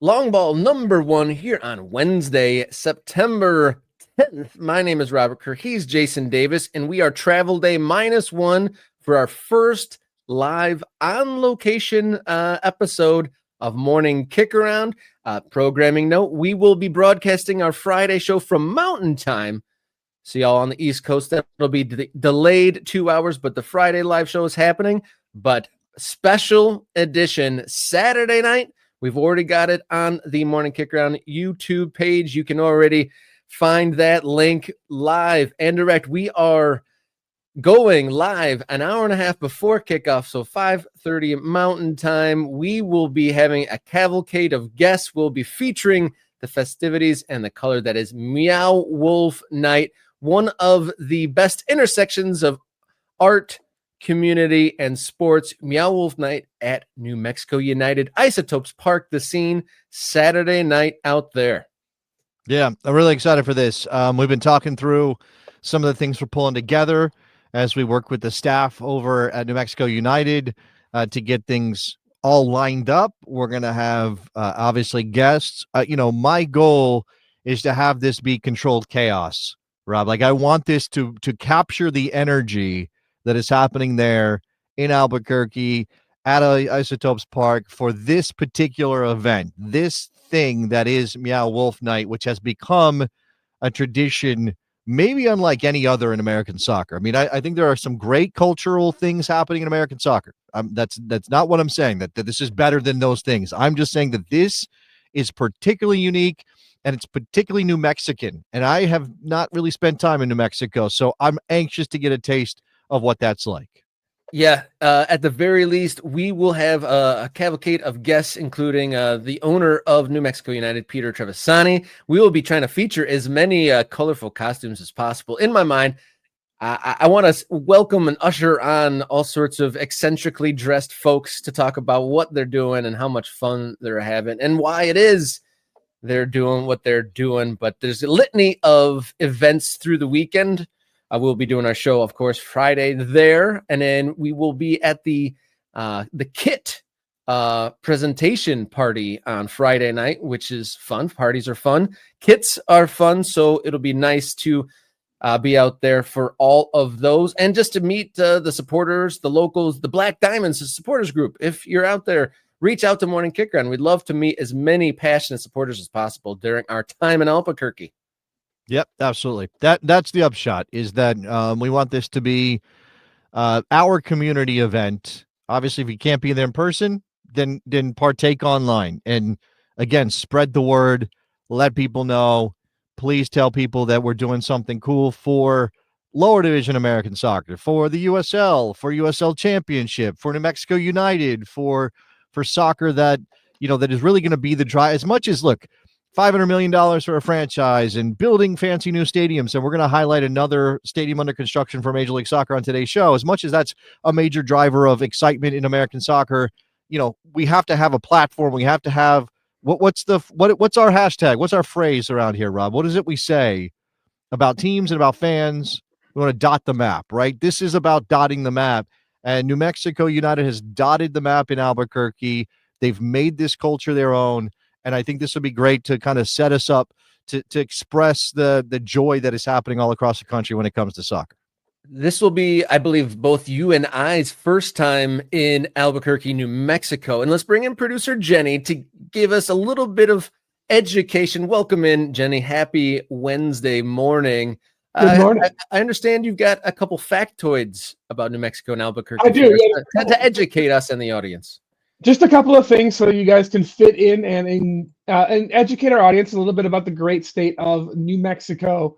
Long ball number 1 here on Wednesday, September 10th. My name is Robert Kerr. He's Jason Davis, and we are travel day -1 for our first live on location episode of Morning Kick Around. Programming note, we will be broadcasting our Friday show from Mountain Time. So y'all on the East Coast, that'll be delayed 2 hours, but the Friday live show is happening. But special edition Saturday night, we've already got it on the Morning Kick Around YouTube page. You can already find that link live and direct. We are going live an hour and a half before kickoff, so 5:30 Mountain Time. We will be having a cavalcade of guests. We'll be featuring the festivities and the color that is Meow Wolf Night, one of the best intersections of art, community, and sports. Meow Wolf Night at New Mexico United. Isotopes Park, the scene, Saturday night out there. Yeah, I'm really excited for this. We've been talking through some of the things we're pulling together as we work with the staff over at New Mexico United to get things all lined up. We're going to have, obviously, guests. My goal is to have this be controlled chaos, Rob. Like, I want this to capture the energy that is happening there in Albuquerque at Isotopes Park for this particular event, this thing that is Meow Wolf Night, which has become a tradition maybe unlike any other in American soccer. I mean, I think there are some great cultural things happening in American soccer. That's not what I'm saying, that this is better than those things. I'm just saying that this is particularly unique, and it's particularly New Mexican. And I have not really spent time in New Mexico, so I'm anxious to get a taste of what that's like. Yeah, at the very least, we will have a cavalcade of guests, including the owner of New Mexico United, Peter Trevisani. We will be trying to feature as many colorful costumes as possible. In my mind, I want to welcome and usher on all sorts of eccentrically dressed folks to talk about what they're doing and how much fun they're having and why it is they're doing what they're doing. But there's a litany of events through the weekend. We'll be doing our show, of course, Friday there, and then we will be at the kit presentation party on Friday night, which is fun. Parties are fun. Kits are fun, so it'll be nice to be out there for all of those, and just to meet the supporters, the locals, the Black Diamonds, the supporters group. If you're out there, reach out to Morning Kick Around. We'd love to meet as many passionate supporters as possible during our time in Albuquerque. Yep, absolutely. That's the upshot, is that we want this to be our community event. Obviously, if you can't be there in person, then partake online. And again, spread the word, let people know. Please tell people that we're doing something cool for lower division American soccer, for the USL, for USL Championship, for New Mexico United, for soccer that is really going to be the drive. As much as, look, $500 million for a franchise and building fancy new stadiums. And we're going to highlight another stadium under construction for Major League Soccer on today's show. As much as that's a major driver of excitement in American soccer, we have to have a platform. We have to have what's our hashtag? What's our phrase around here, Rob? What is it we say about teams and about fans? We want to dot the map, right? This is about dotting the map. And New Mexico United has dotted the map in Albuquerque. They've made this culture their own. And I think this would be great to kind of set us up to express the joy that is happening all across the country when it comes to soccer. This will be, I believe, both you and I's first time in Albuquerque, New Mexico. And let's bring in producer Jenny to give us a little bit of education. Welcome in, Jenny. Happy Wednesday morning. Good morning. I understand you've got a couple factoids about New Mexico and Albuquerque. I do. Yeah. To educate us and the audience. Just a couple of things so you guys can fit in and educate our audience a little bit about the great state of New Mexico.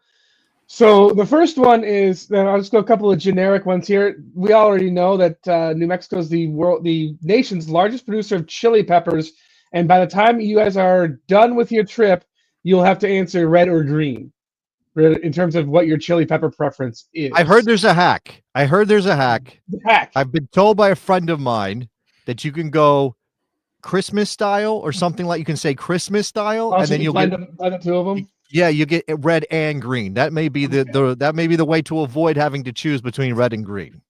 So the first one is, then I'll just go a couple of generic ones here. We already know that New Mexico is the nation's largest producer of chili peppers, and by the time you guys are done with your trip, you'll have to answer red or green in terms of what your chili pepper preference is. I heard there's a hack. The hack. I've been told by a friend of mine that you can go Christmas style or something, like you can say Christmas style, and then you'll get the two of them. Yeah, you get red and green. That may be the way to avoid having to choose between red and green.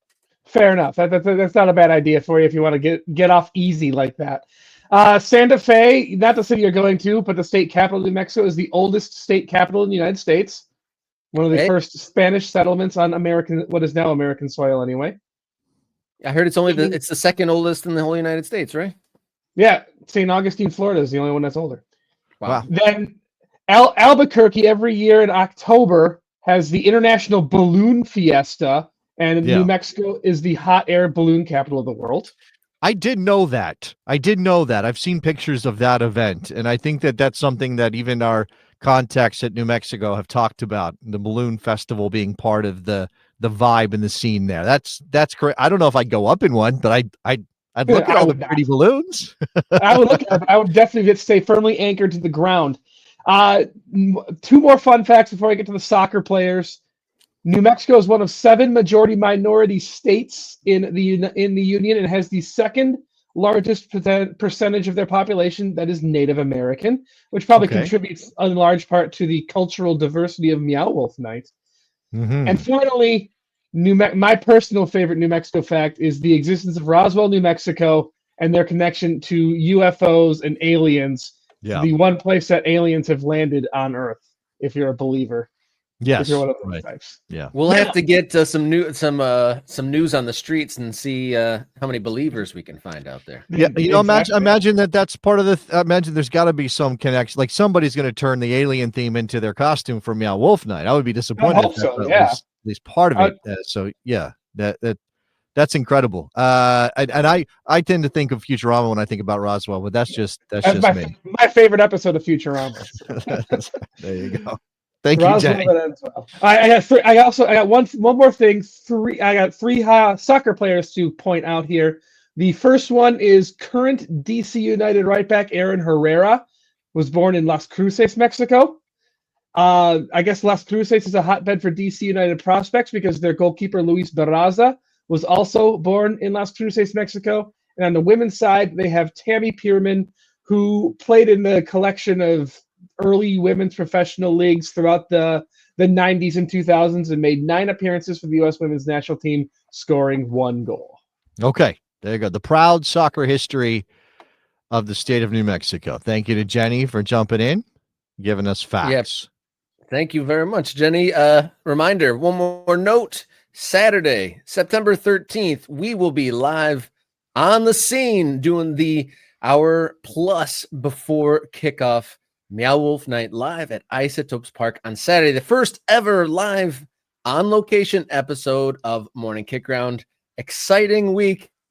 Fair enough. That's not a bad idea for you if you want to get off easy like that. Santa Fe, not the city you're going to, but the state capital of New Mexico, is the oldest state capital in the United States. One of the Okay. first Spanish settlements on what is now American soil, anyway. I heard it's the second oldest in the whole United States, right? Yeah, St. Augustine, Florida is the only one that's older. Wow. Then Albuquerque every year in October has the International Balloon Fiesta, and New Mexico is the hot air balloon capital of the world. I did know that. I've seen pictures of that event, and I think that that's something that even our contacts at New Mexico have talked about, the balloon festival being part of the vibe and the scene there. That's great. I don't know if I'd go up in one, but I'd look at all the pretty balloons. I would look at it. I would definitely stay firmly anchored to the ground. Two more fun facts before I get to the soccer players. New Mexico is one of 7 majority-minority states in the union and has the second largest percentage of their population that is Native American, which probably contributes in large part to the cultural diversity of Meow Wolf Night. Mm-hmm. And finally, my personal favorite New Mexico fact is the existence of Roswell, New Mexico, and their connection to UFOs and aliens. Yeah. The one place that aliens have landed on Earth, if you're a believer. Yes. If you're one of those types. Yeah. We'll have to get some news on the streets and see how many believers we can find out there. Yeah, imagine that's part of the. Imagine there's got to be some connection. Like somebody's going to turn the alien theme into their costume for Meow Wolf Night. I would be disappointed if at least part of it. So yeah, that's incredible. And I tend to think of Futurama when I think about Roswell, but that's just me. My favorite episode of Futurama. There you go. Thank you, Jenny. Well. I got one more thing. I got 3 soccer players to point out here. The first one is current DC United right back Aaron Herrera, was born in Las Cruces, Mexico. I guess Las Cruces is a hotbed for DC United prospects because their goalkeeper Luis Barraza was also born in Las Cruces, Mexico. And on the women's side, they have Tammy Pierman, who played in the collection of early women's professional leagues throughout the 90s and 2000s and made 9 appearances for the U.S. women's national team, scoring 1 goal. Okay, there you go. The proud soccer history of the state of New Mexico. Thank you to Jenny for jumping in, giving us facts. Yep. Thank you very much, Jenny. Reminder, one more note. Saturday, September 13th, we will be live on the scene doing the hour plus before kickoff Meow Wolf Night live at Isotopes Park on Saturday, the first ever live on location episode of Morning Kick Round. Exciting week.